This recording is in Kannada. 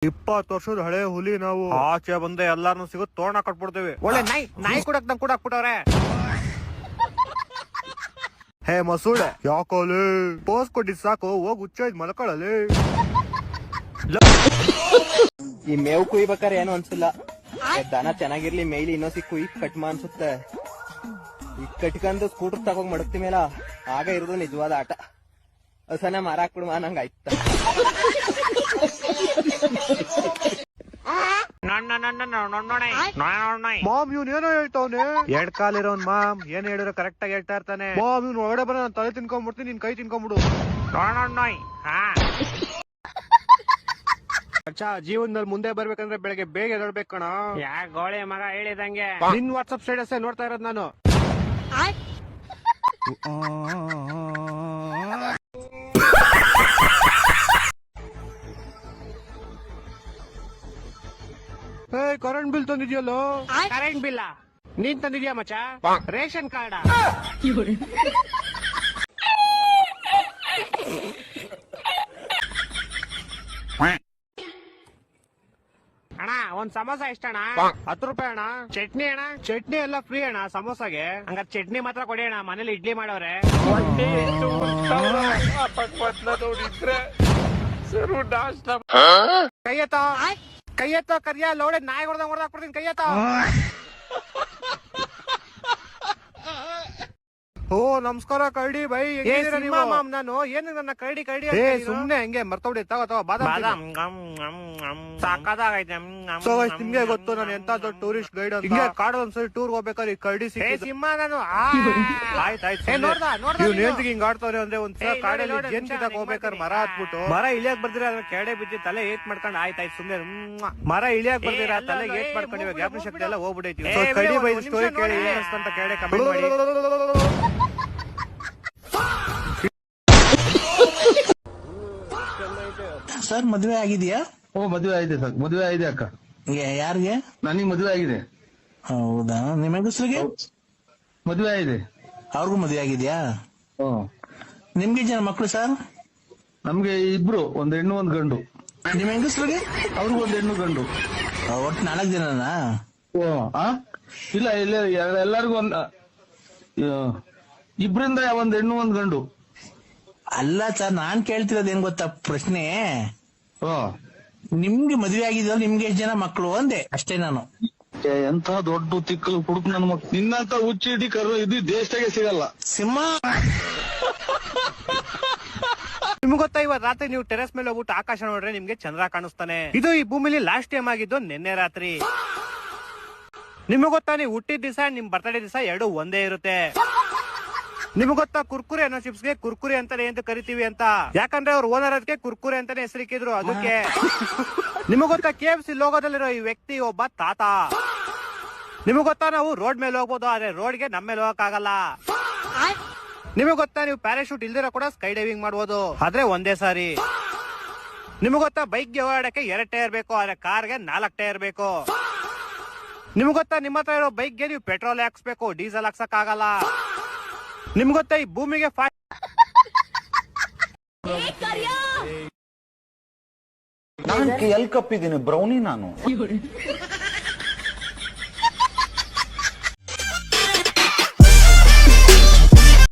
20 ವರ್ಷದ ಹಳೆ ಹುಲಿ ನಾವು. ಆಚೆ ಬಂದೆ ಎಲ್ಲಾರನು ಸಿಗುತ್ತೆ ತೋರಣ ಕಟ್ಬಿಡ್ತೇವೆ. ಒಳ್ಳೆ ನಾಯಿ ಕೂಡ ಹಾಕ್ಬಿಟ್ಟವ್ರೆ. ಹೇ ಮಸೂಡೆ ಯಾಕೋಲಿ ಪೋಸ್ ಕೊಟ್ಟಿದ್ ಸಾಕು, ಹೋಗ್ ಹುಚ್ಚ ಮಲ್ಕೊಳ್ಳಲಿ. ಈ ಮೇವು ಕುಯ್ಬೇಕಾರೆ ಏನು ಅನ್ಸಿಲ್ಲ, ದನ ಚೆನ್ನಾಗಿರ್ಲಿ ಮೇಯ್ಲಿ ಇನ್ನೊಸಿ ಕುಯ್ ಕಟ್ಮ ಅನ್ಸುತ್ತೆ. ಈ ಕಟ್ಕಂದು ಸ್ಕೂಟರ್ ತಗೋಗ್ ಮಡಗ್ತಿ ಮೇಲ ಆಗ ಇರೋದು ನಿಜವಾದ ಆಟ. ಹಸನ ಮರ ಹಾಕ್ಬಿಡುವ ನಂಗ ಆಯ್ತ. ಮಾಮ್ ಇವ್ನ ಏನೋ ಹೇಳ್ತಾವನೆ. 2 ಕಾಲಿರೋನ್ ಮಾಮ್ ಏನ್ ಹೇಳಿರೋ ಕರೆಕ್ಟ್ ಆಗಿ ಹೇಳ್ತಾ ಇರ್ತಾನೆ. ಮಾಮ್ ಇವ್ನು ಒಳಗಡೆ ಬರ ನಾನು ತಲೆ ತಿನ್ಕೊಂಡ್ಬಿಡ್ತೀನಿ, ನಿನ್ ಕೈ ತಿನ್ಕೊಂಡ್ಬಿಡು. ಅಚ್ಚಾ ಜೀವನದಲ್ಲಿ ಮುಂದೆ ಬರ್ಬೇಕಂದ್ರೆ ಬೆಳಗ್ಗೆ ಬೇಗ ಎದಳ್ಬೇಕು ಕಣ. ಯಾಕ ಗೋಳಿ ಮಗ ಹೇಳಿದಂಗೆ ನಿನ್ ವಾಟ್ಸ್ಆಪ್ ಸ್ಟೇಟಸ್ ನೋಡ್ತಾ ಇರೋದು ನಾನು. ಕರೆಂಟ್ ಬಿಲ್ ತಂದಿದ್ಯಲ್ಲೋ. ಕರೆಂಟ್ ಬಿಲ್ಲ ನೀನ್ ತಂದಿದ್ಯಾ ಮಚ್ಚ? ರೇಷನ್ ಕಾರ್ಡ ಅಣ್ಣ ಒಂದ್ ಸಮೋಸ ಎಷ್ಟಣ್ಣ? 10 ರೂಪಾಯಿ ಅಣ್ಣ. ಚಟ್ನಿ ಅಣ್ಣ? ಚಟ್ನಿ ಎಲ್ಲ ಫ್ರೀ ಅಣ್ಣ ಸಮೋಸಾಗೆ. ಹಂಗ ಚಟ್ನಿ ಮಾತ್ರ ಕೊಡಿ ಅಣ್ಣ, ಮನೇಲಿ ಇಡ್ಲಿ ಮಾಡವ್ರೆ. ಕೈಯತ್ತ ಕರಿಯ ಲೋಡೆ ನಾಯಿ ಹೊಡೆದಾಕ್ಬಿಡ್ತೀನಿ ಕೈಯತ್ತ. ಓ ನಮಸ್ಕಾರ ಕರಡಿ ಬೈ. ನಾನು ಏನು ನನ್ನ ಕರಡಿ ಸುಮ್ನೆ ಹಂಗೆ ಮರ್ತೋಡಿ. ತಗೋ ಬಾದಾಮ್ ಸಾಕಾಗೈತೆ. ನಿಮ್ಗೆ ಗೊತ್ತು ನಾನು ಎಂತ ದೊಡ್ಡ ಟೂರಿಸ್ಟ್ ಗೈಡ್ ಅಂತ. ಹಿಂಗೆ ಕಾಡೋದ್ ಒಂದ್ಸರಿ ಟೂರ್ ಹೋಗ್ಬೇಕಾದ್ರೆ ಕರಡಿ ಸಿಂಹ ನಾನು. ಆಯ್ತಾಯ್ತು ಹಿಂಗ್ ಆಡ್ತಾವ್ರೆ ಅಂದ್ರೆ ಒಂದ್ಸಲ ಕಾಡಲ್ಲಿ ಜೇನ್ ಕಿತ್ತಾಕ್ ಹೋಗ್ಬೇಕಾದ್ರೆ ಮರ ಹತ್ಬಿಟ್ಟು ಮರ ಇಳಿಯಕ್ ಬರ್ದಿರ ಅದ್ರ ಕೆಳಗಡೆ ಬಿದ್ದು ತಲೆ ಏಟ್ ಮಾಡ್ಕೊಂಡು ಆಯ್ತಾಯ್ತು ಸುಮ್ನೆ ಮರ ಇಳಿಯಕ್ ಬರ್ದಿರ ತಲೆಗೆ ಏಟ್ ಮಾಡ್ಕೊಂಡು ಇವಾಗ ಜ್ಞಾಪಕ ಶಕ್ತಿ ಎಲ್ಲ ಹೋಗ್ಬಿಟ್ಟೈತಿ. ಕರಡಿ ಬೈ ಸ್ಟೋರಿ ಕೇಳಿ ಏನಿಸ್ತಂತ ಕೆಳಗಡೆ ಕಮೆಂಟ್ ಮಾಡಿ. ಸರ್ ಮದುವೆ ಆಗಿದೆಯಾ? ಓ ಮದುವೆ ಆಗಿದೆ ಸರ್, ಮದುವೆ ಆಗಿದೆ ಅಕ್ಕ. ಯಾರಿಗೆ? ನನಗೆ ಮದುವೆ ಆಗಿದೆ. ಹೌದಾ? ನಿಮ್ಮ ಹೆಂಗಸ್ರಿಗೆ ಮದುವೆ ಆಗಿದೆ. ಅವ್ರಿಗೂ ಮದುವೆ ಆಗಿದ್ಯಾ? ನಿಮ್ಗೆ ಜನ ಮಕ್ಕಳು ಸರ್? ನಮ್ಗೆ ಇಬ್ರು, ಒಂದ್ ಹೆಣ್ಣು ಒಂದ್ ಗಂಡು. ನಿಮ್ಮ ಹೆಂಗಸ್ರಿಗೆ? ಅವ್ರಿಗೂ ಒಂದ್ ಹೆಣ್ಣು ಗಂಡು. ಒಟ್ಟು 4 ಜನನಾ? ಓ ಇಲ್ಲ ಇಲ್ಲ ಎಲ್ಲರಿಗೂ ಇಬ್ರಿಂದ ಒಂದ್ ಹೆಣ್ಣು ಒಂದ್ ಗಂಡು. ಅಲ್ಲ ಸರ್, ನಾನ್ ಕೇಳ್ತಿರೋದು ಏನ್ ಗೊತ್ತಾ ಪ್ರಶ್ನೆ, ನಿಮ್ಗೆ ಮದುವೆ ಆಗಿದ್ಯಲ್ಲ, ನಿಮ್ಗೆ ಎಷ್ಟು ಜನ ಮಕ್ಕಳು ಅಂದೆ ಅಷ್ಟೇ ನಾನು. ಎಂತ ದೊಡ್ಡ ತಿಕ್ಕಲು ಕುಡುಕ್ ನನ್ನ ಮಕ್ಳು. ನಿನ್ನಂತ ಹುಚ್ಚಿಡಿ ಕರು ಇದು ದೇಶದಾಗೆ ಸಿಗಲ್ಲ. ಸಿಂಹ ನಿಮ್ಗೆ ಗೊತ್ತಾ ಇವತ್ತು ರಾತ್ರಿ ನೀವು ಟೆರೆಸ್ ಮೇಲೆ ಹೋಗ್ಬಿಟ್ಟು ಆಕಾಶ ನೋಡ್ರೆ ನಿಮ್ಗೆ ಚಂದ್ರ ಕಾಣಿಸ್ತಾನೆ. ಇದು ಈ ಭೂಮಿಲಿ ಲಾಸ್ಟ್ ಟೈಮ್ ಆಗಿದ್ದು ನಿನ್ನೆ ರಾತ್ರಿ. ನಿಮ್ಗೆ ಗೊತ್ತಾ ನೀವು ಹುಟ್ಟಿದ ದಿವಸ ನಿಮ್ ಬರ್ತಡೇ ದಿವಸ 2 ಒಂದೇ ಇರುತ್ತೆ. ನಿಮ್ಗೆ ಗೊತ್ತಾ ಕುರ್ಕುರೆ ಅನ್ನೋ ಚಿಪ್ಸ್ ಗೆ ಕುರ್ಕುರೆ ಅಂತಾನೆ ಅಂತ ಕರಿತೀವಿ ಅಂತ, ಯಾಕಂದ್ರೆ ಅವ್ರ ಓನರ್ ಅದಕ್ಕೆ ಕುರ್ಕುರೆ ಅಂತಾನೆ ಹೆಸರಿಕ್ಕಿದ್ರು ಅದಕ್ಕೆ. ನಿಮ್ಗೆ ಗೊತ್ತಾ KFC ಲೋಗೋದಲ್ಲಿರೋ ಈ ವ್ಯಕ್ತಿ ಒಬ್ಬ ತಾತ. ನಿಮ್ಗೆ ಗೊತ್ತಾ ನಾವು ರೋಡ್ ಮೇಲೆ ಹೋಗ್ಬೋದು, ಆದ್ರೆ ರೋಡ್ಗೆ ನಮ್ಮ ಮೇಲೆ ಹೋಗಕ್ ಆಗಲ್ಲ. ನಿಮ್ಗೆ ಗೊತ್ತಾ ನೀವು ಪ್ಯಾರಾಶೂಟ್ ಇಲ್ದಿರೋ ಕೂಡ ಸ್ಕೈ ಡೈವಿಂಗ್ ಮಾಡ್ಬೋದು, ಆದ್ರೆ ಒಂದೇ ಸಾರಿ. ನಿಮ್ಗೆ ಗೊತ್ತಾ ಬೈಕ್ಗೆ ಓಡಾಡಕ್ಕೆ 2 ಟೈರ್ ಬೇಕು, ಆದ್ರೆ ಕಾರ್ಗೆ 4 ಟೈರ್ ಬೇಕು. ನಿಮ್ಗೆ ಗೊತ್ತಾ ನಿಮ್ಮ ಹತ್ರ ಇರೋ ಬೈಕ್ಗೆ ನೀವು ಪೆಟ್ರೋಲ್ ಹಾಕ್ಸ್ಬೇಕು, ಡೀಸೆಲ್ ಹಾಕ್ಸಕ್ ಆಗಲ್ಲ. ನಿಮ್ಗೆ ಗೊತ್ತಾ ಈ ಭೂಮಿಗೆ ನಾನು ಎಲ್ ಕಪ್ಪಿದ್ದೀನಿ ಬ್ರೌನಿ ನಾನು.